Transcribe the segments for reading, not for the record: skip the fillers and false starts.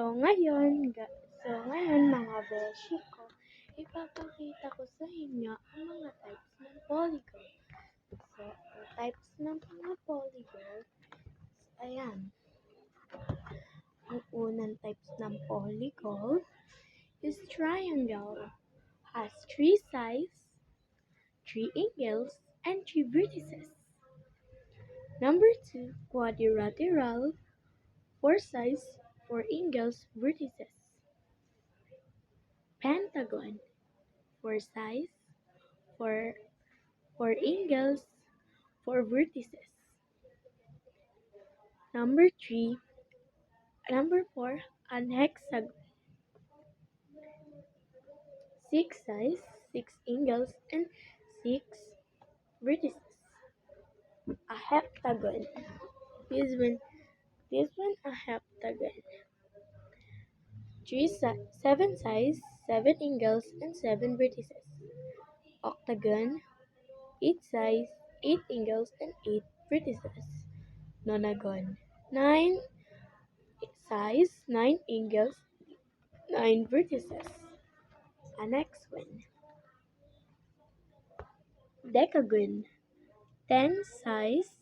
So ngayon mga beshi ko, ipapakita ko sa inyo ang mga types ng polygon. So, ang types ng mga polygon, ayan. Ang unang types ng polygon is triangle. Has 3 sides, 3 angles, and 3 vertices. Number 2, quadrilateral, 4 sides, 4 angles, vertices. Pentagon, 4 sides, 4 angles, 4 vertices. Number 4, an hexagon, 6 sides, 6 angles, and 6 vertices. A heptagon, this one a heptagon, 7 sides, 7 angles, and 7 vertices. Octagon, 8 sides, 8 angles, and 8 vertices. Nonagon, 9 sides, 9 angles, 9 vertices. Next one. Decagon, 10 sides,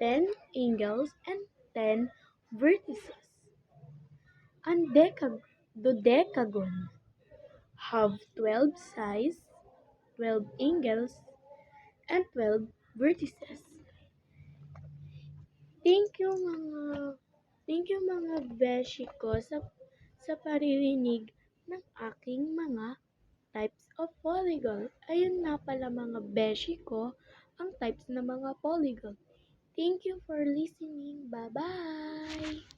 10 angles, and 10 vertices. Dodecagon have 12 sides, 12 angles, and 12 vertices. Thank you mga beshi ko sa paririnig ng aking mga types of polygon. Ayun na pala mga beshi ko, ang types ng mga polygon. Thank you for listening. Bye-bye!